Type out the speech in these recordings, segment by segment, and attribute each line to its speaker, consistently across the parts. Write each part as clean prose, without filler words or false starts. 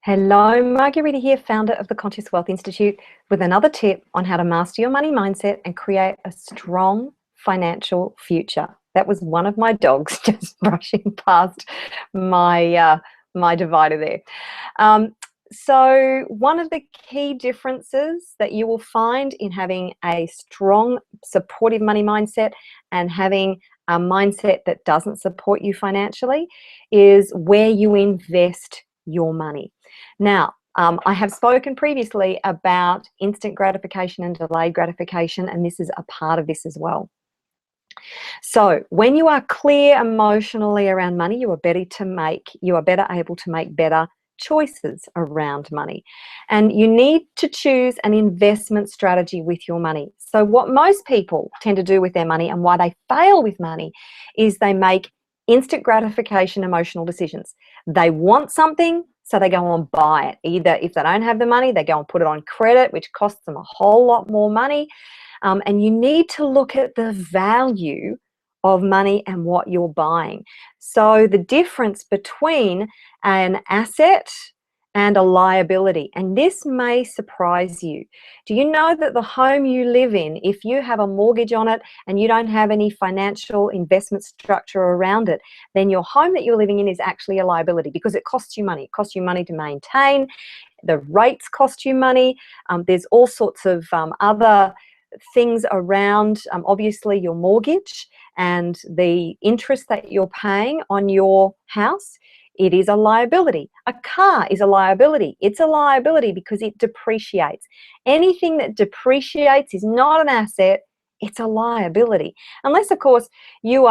Speaker 1: Hello, Marguerita here, founder of the Conscious Wealth Institute, with another tip on how to master your money mindset and create a strong financial future. That was one of my dogs just brushing past my divider there. So one of the key differences that you will find in having a strong, supportive money mindset and having a mindset that doesn't support you financially is where you invest your money. Now, I have spoken previously about instant gratification and delayed gratification, and this is a part of this as well. So when you are clear emotionally around money, you are better able to make better choices around money. And you need to choose an investment strategy with your money. So what most people tend to do with their money and why they fail with money is they make instant gratification emotional decisions. They want something, so they go and buy it. Either if they don't have the money, they go and put it on credit, which costs them a whole lot more money. And you need to look at the value of money and what you're buying. So the difference between an asset and a liability, and this may surprise you. Do you know that the home you live in, if you have a mortgage on it and you don't have any financial investment structure around it, then your home that you're living in is actually a liability because it costs you money. It costs you money to maintain. The rates cost you money. There's all sorts of other things around, obviously, your mortgage and the interest that you're paying on your house. It is a liability. A car is a liability. It's a liability because it depreciates. Anything that depreciates is not an asset, it's a liability. Unless, of course, you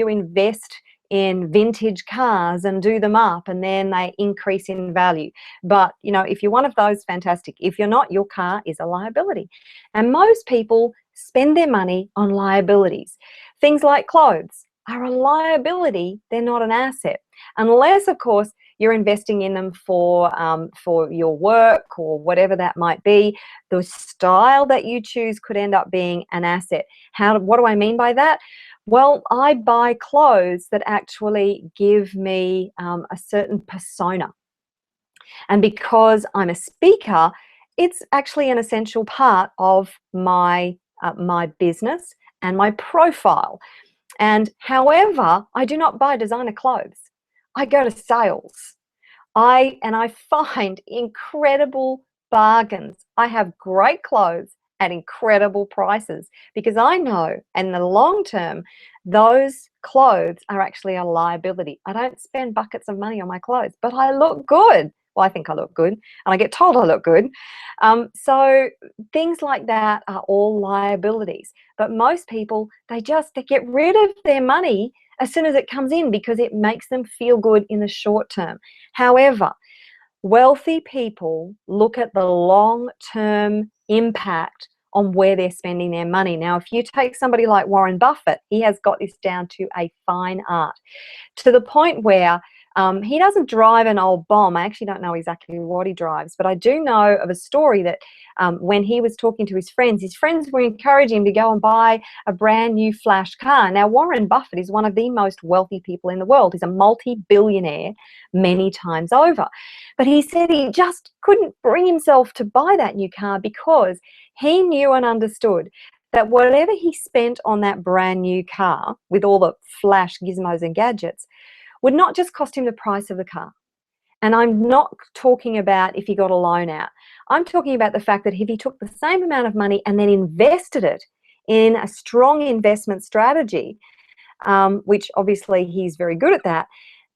Speaker 1: invest in vintage cars and do them up and then they increase in value. But, if you're one of those, fantastic. If you're not, your car is a liability. And most people spend their money on liabilities. Things like clothes are a liability, they're not an asset. Unless, of course, you're investing in them for your work or whatever that might be. The style that you choose could end up being an asset. What do I mean by that? Well, I buy clothes that actually give me a certain persona. And because I'm a speaker, it's actually an essential part of my business and my profile. And however, I do not buy designer clothes. I go to sales. I find incredible bargains. I have great clothes at incredible prices because I know in the long term, those clothes are actually a liability. I don't spend buckets of money on my clothes, but I look good. Well, I think I look good and I get told I look good. So things like that are all liabilities. But most people, they get rid of their money as soon as it comes in because it makes them feel good in the short term. However, wealthy people look at the long-term impact on where they're spending their money. Now, if you take somebody like Warren Buffett, he has got this down to a fine art, to the point where he doesn't drive an old bomb. I actually don't know exactly what he drives, but I do know of a story that when he was talking to his friends were encouraging him to go and buy a brand new flash car. Now, Warren Buffett is one of the most wealthy people in the world. He's a multi-billionaire many times over. But he said he just couldn't bring himself to buy that new car because he knew and understood that whatever he spent on that brand new car with all the flash gizmos and gadgets would not just cost him the price of the car. And I'm not talking about if he got a loan out. I'm talking about the fact that if he took the same amount of money and then invested it in a strong investment strategy, which obviously he's very good at that,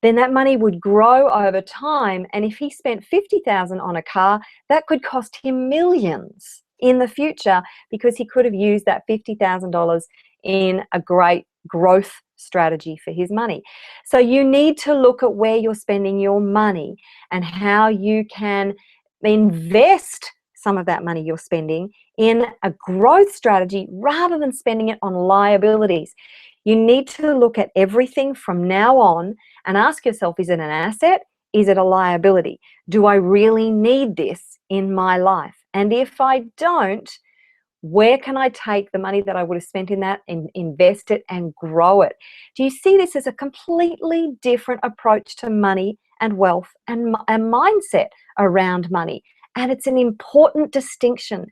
Speaker 1: then that money would grow over time. And if he spent $50,000 on a car, that could cost him millions in the future because he could have used that $50,000 in a great growth strategy for his money. So you need to look at where you're spending your money and how you can invest some of that money you're spending in a growth strategy rather than spending it on liabilities. You need to look at everything from now on and ask yourself, is it an asset? Is it a liability? Do I really need this in my life? And if I don't, Where can I take the money that I would have spent in that and invest it and grow it? Do you see this as a completely different approach to money and wealth and mindset around money? And it's an important distinction.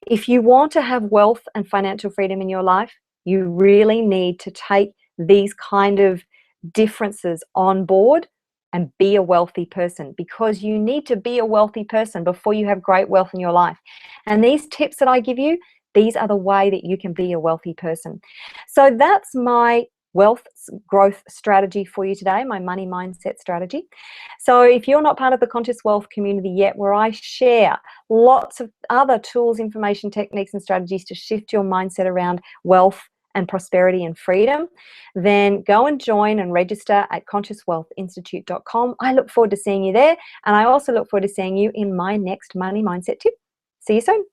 Speaker 1: If you want to have wealth and financial freedom in your life, you really need to take these kind of differences on board and be a wealthy person, because you need to be a wealthy person before you have great wealth in your life. And these tips that I give you, these are the way that you can be a wealthy person. So that's my wealth growth strategy for you today, my money mindset strategy. So if you're not part of the Conscious Wealth community yet, where I share lots of other tools, information, techniques, and strategies to shift your mindset around wealth and prosperity and freedom, then go and join and register at consciouswealthinstitute.com. I look forward to seeing you there, and I also look forward to seeing you in my next money mindset tip. See you soon.